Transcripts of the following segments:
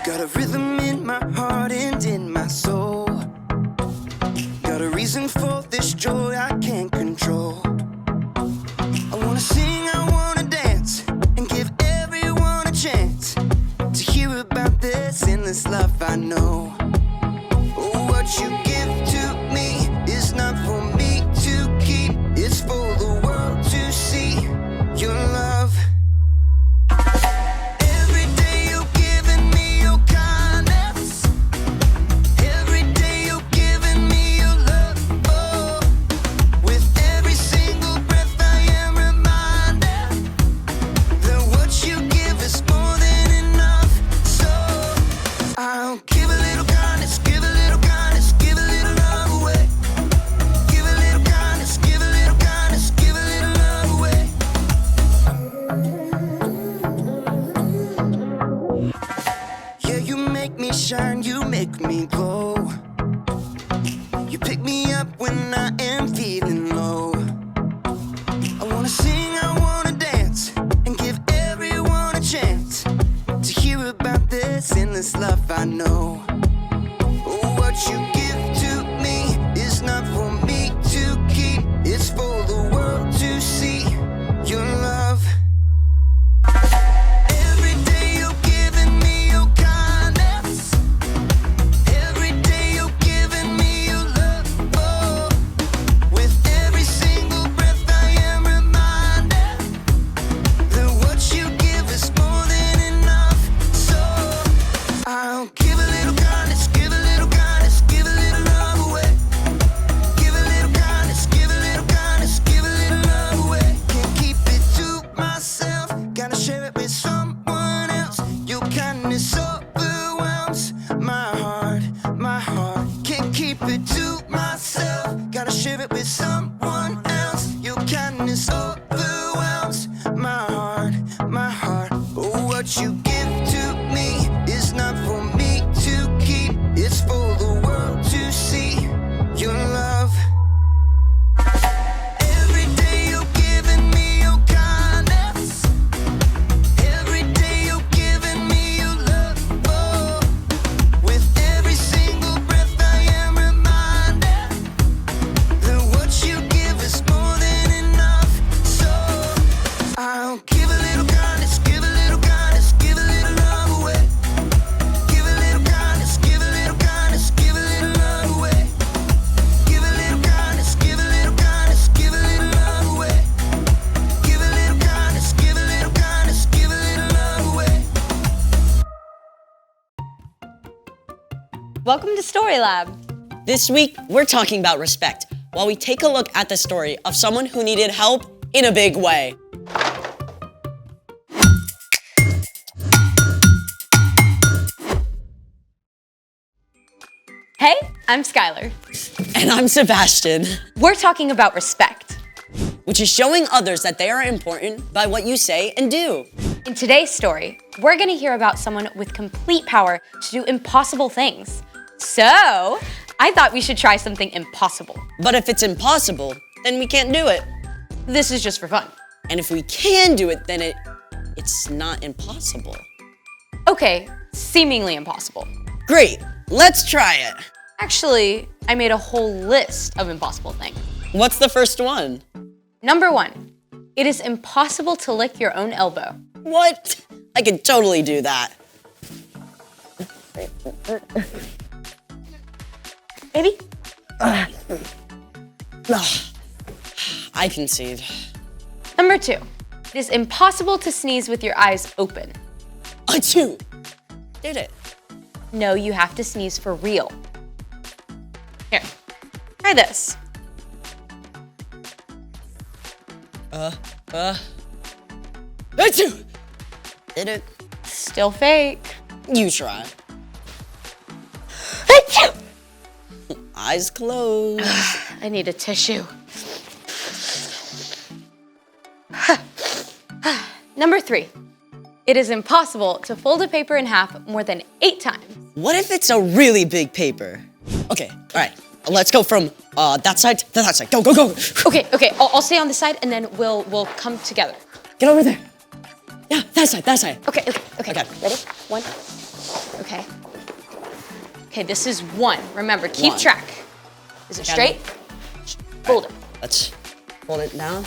Got a rhythm in my heart and in my soul. Got a reason for this joy I can't control. I wanna sing, I wanna dance, and give everyone a chance to hear about this endless love I know. Oh, what you give to me is not for me to keep. It's for the world to see your love. Shine, you make me glow. You pick me up when I am feeling low. I wanna sing, I wanna dance, and give everyone a chance to hear about this endless love I know. Oh, what you give to me is not for me to keep. It's for the world to see your love. What you give to me is not for me to keep. It's for the world to see your love. Every day you're giving me your kindness. Every day you're giving me your love. Oh, with every single breath I am reminded that what you give is more than enough. So I'll give a little kindness, give a little kindness, give a little love away. Give a little kindness, give a little kindness, give a little love away. Give a little kindness, give a little kindness, give a little love away. Give a little kindness, give a little kindness, give a little love away. Welcome to Story Lab. This week, we're talking about respect, while we take a look at the story of someone who needed help in a big way. Hey, I'm Skylar. And I'm Sebastian, We're talking about respect. which is showing others that they are important by what you say and do. In today's story, we're going to hear about someone with complete power to do impossible things. So, I thought we should try something impossible. But if it's impossible, then we can't do it. This is just for fun. And if we can do it, then it's not impossible. Okay, seemingly impossible. Great, let's try it. Actually, I made a whole list of impossible things. What's the first one? Number 1, it is impossible to lick your own elbow. What? I could totally do that. Baby? I concede. Number 2, it is impossible to sneeze with your eyes open. I too did it. No, you have to sneeze for real. Here, try this. Achoo! Did it? Still fake. You try. Achoo! Eyes closed. I need a tissue. Number 3. It is impossible to fold a paper in half more than 8 times. What if it's a really big paper? Okay, all right. Let's go from that side to that side. Go, go, go. Okay, I'll stay on this side and then we'll come together. Get over there. Yeah, that side, that side. Okay. Okay. Ready? 1. Okay. Okay, this is 1. Remember, keep 1. track. Is it Okay. straight? Fold it. Let's hold it down.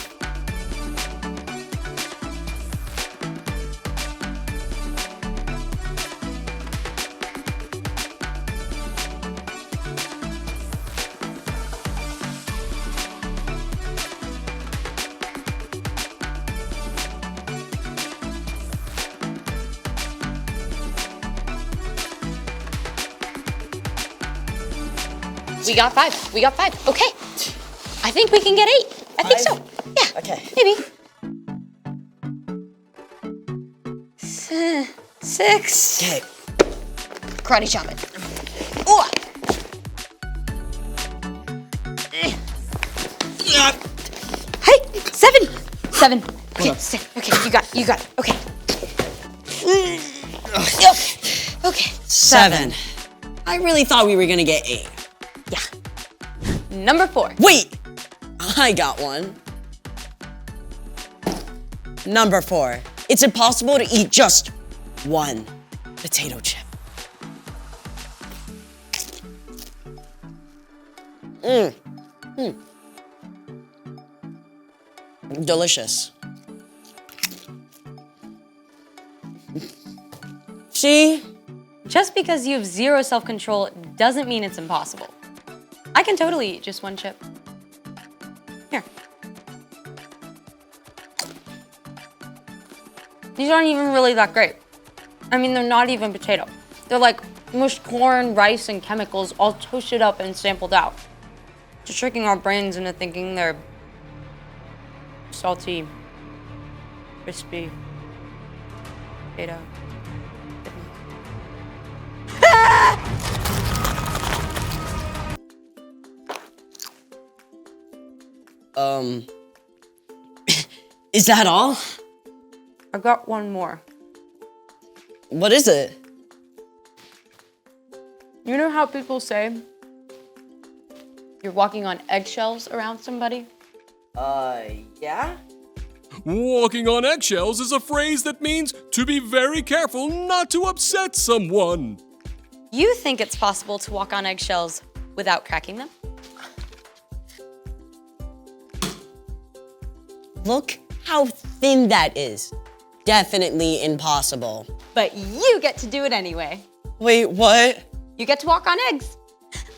We got 5. Okay. I think we can get 8. I think so. 5? Yeah. Okay. Maybe. 6. Okay. Karate chop it. Oh. Yeah. Hey, 7. Okay, okay, you got it. Okay. Okay. 7. I really thought we were gonna get 8. Yeah. Number 4. Wait! I got one. Number 4. It's impossible to eat just one potato chip. Delicious. See? Just because you have 0 self-control doesn't mean it's impossible. I can totally eat just one chip. Here. These aren't even really that great. I mean, they're not even potato. They're like mushed corn, rice, and chemicals all toasted up and sampled out. Just tricking our brains into thinking they're salty, crispy, potato. Is that all? I got one more. What is it? You know how people say you're walking on eggshells around somebody? Yeah? Walking on eggshells is a phrase that means to be very careful not to upset someone. You think it's possible to walk on eggshells without cracking them? Look how thin that is. Definitely impossible. But you get to do it anyway. Wait, what? You get to walk on eggs.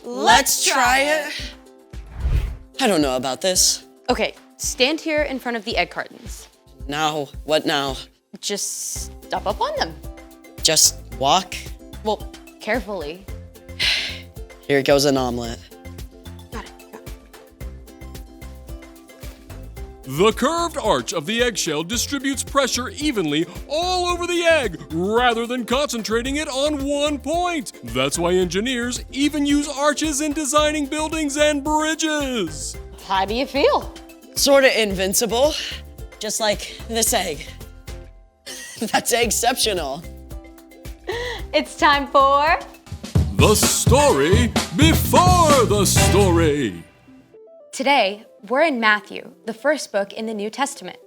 Let's try it. I don't know about this. Okay, stand here in front of the egg cartons. Now, what now? Just step up on them. Just walk? Well, carefully. Here goes an omelet. Got it. The curved arch of the eggshell distributes pressure evenly all over the egg rather than concentrating it on one point. That's why engineers even use arches in designing buildings and bridges. How do you feel? Sorta invincible. Just like this egg. That's exceptional. It's time for... The story before the story. Today, we're in Matthew, the first book in the New Testament.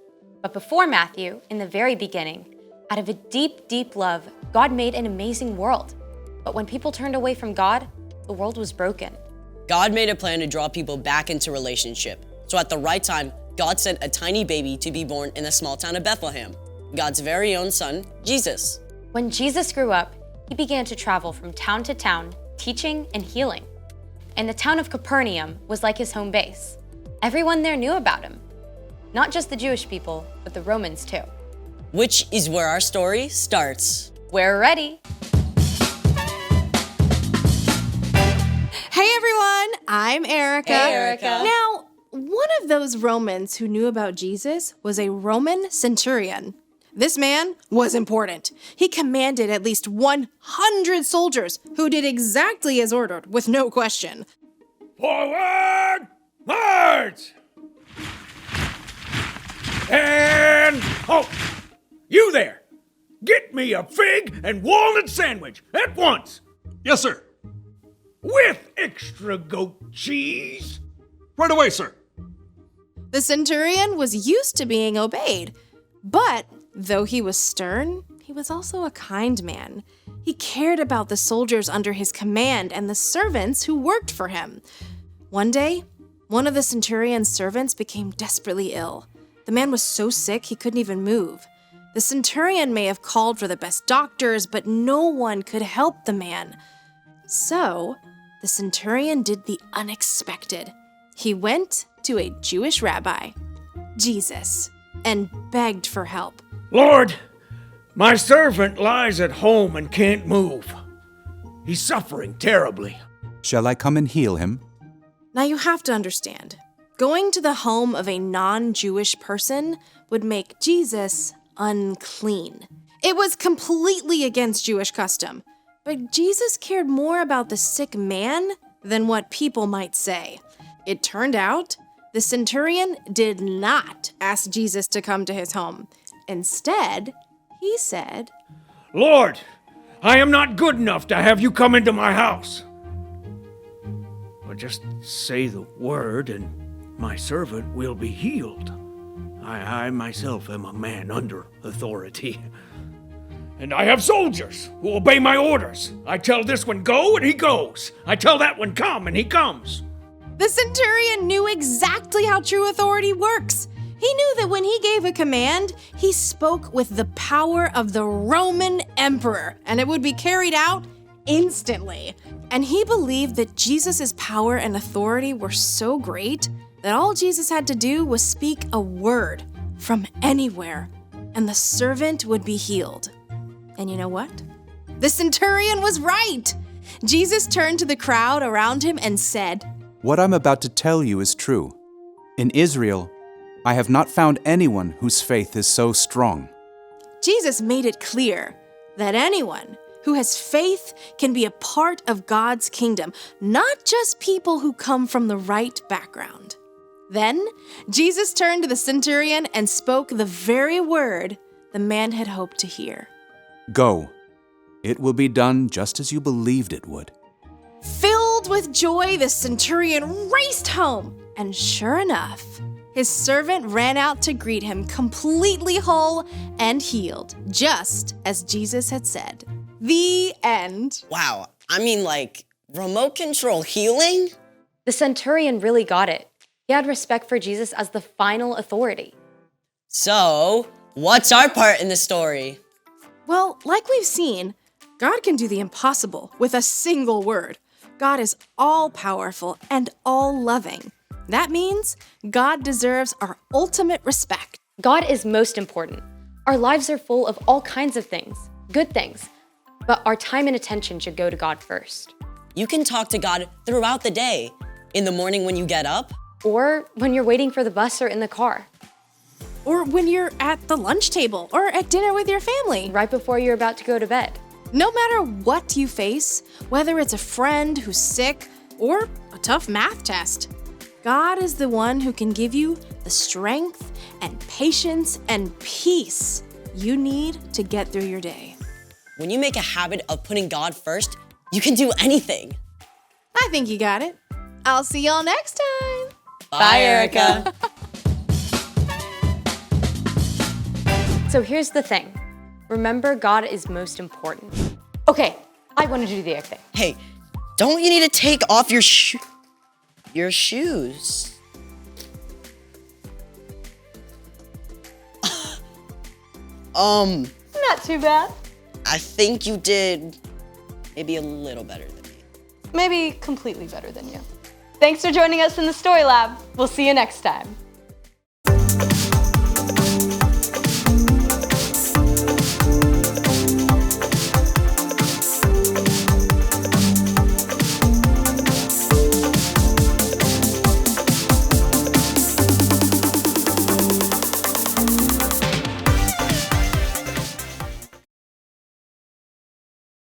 But before Matthew, in the very beginning, out of a deep, deep love, God made an amazing world. But when people turned away from God, the world was broken. God made a plan to draw people back into relationship. So at the right time, God sent a tiny baby to be born in the small town of Bethlehem, God's very own son, Jesus. When Jesus grew up, he began to travel from town to town, teaching and healing. And the town of Capernaum was like his home base. Everyone there knew about him. Not just the Jewish people, but the Romans too. Which is where our story starts. We're ready. Hey everyone, I'm Erica. Hey, Erica. Now, one of those Romans who knew about Jesus was a Roman centurion. This man was important. He commanded at least 100 soldiers who did exactly as ordered with no question. Forward! March! And halt! You there! Get me a fig and walnut sandwich at once! Yes, sir. With extra goat cheese! Right away, sir. The centurion was used to being obeyed, but though he was stern, he was also a kind man. He cared about the soldiers under his command and the servants who worked for him. One day, one of the centurion's servants became desperately ill. The man was so sick he couldn't even move. The centurion may have called for the best doctors, but no one could help the man. So, the centurion did the unexpected. He went to a Jewish rabbi, Jesus, and begged for help. Lord, my servant lies at home and can't move. He's suffering terribly. Shall I come and heal him? Now you have to understand, going to the home of a non-Jewish person would make Jesus unclean. It was completely against Jewish custom, but Jesus cared more about the sick man than what people might say. It turned out the centurion did not ask Jesus to come to his home. Instead, he said, Lord, I am not good enough to have you come into my house. But just say the word and my servant will be healed. I myself am a man under authority. And I have soldiers who obey my orders. I tell this one go and he goes. I tell that one come and he comes. The centurion knew exactly how true authority works. He knew that when he gave a command, he spoke with the power of the Roman emperor, and it would be carried out instantly. And he believed that Jesus' power and authority were so great that all Jesus had to do was speak a word from anywhere, and the servant would be healed. And you know what? The centurion was right. Jesus turned to the crowd around him and said, What I'm about to tell you is true. In Israel, I have not found anyone whose faith is so strong. Jesus made it clear that anyone who has faith can be a part of God's kingdom, not just people who come from the right background. Then, Jesus turned to the centurion and spoke the very word the man had hoped to hear. Go. It will be done just as you believed it would. Filled with joy, the centurion raced home, and sure enough, his servant ran out to greet him completely whole and healed, just as Jesus had said. The end. Wow, I mean, like, remote control healing? The centurion really got it. He had respect for Jesus as the final authority. So, what's our part in the story? Well, like we've seen, God can do the impossible with a single word. God is all-powerful and all-loving. That means God deserves our ultimate respect. God is most important. Our lives are full of all kinds of things, good things, but our time and attention should go to God first. You can talk to God throughout the day. In the morning when you get up, Or when you're waiting for the bus or in the car, Or when you're at the lunch table or at dinner with your family. right before you're about to go to bed. No matter what you face, whether it's a friend who's sick or a tough math test, God is the one who can give you the strength and patience and peace you need to get through your day. when you make a habit of putting God first, you can do anything. I think you got it. I'll see y'all next time. Bye, Erica. So here's the thing. Remember, God is most important. Okay, I want to do the egg thing. Hey, don't you need to take off your shoes? Not too bad. I think you did maybe a little better than me. Maybe completely better than you. Thanks for joining us in the Story Lab. We'll see you next time.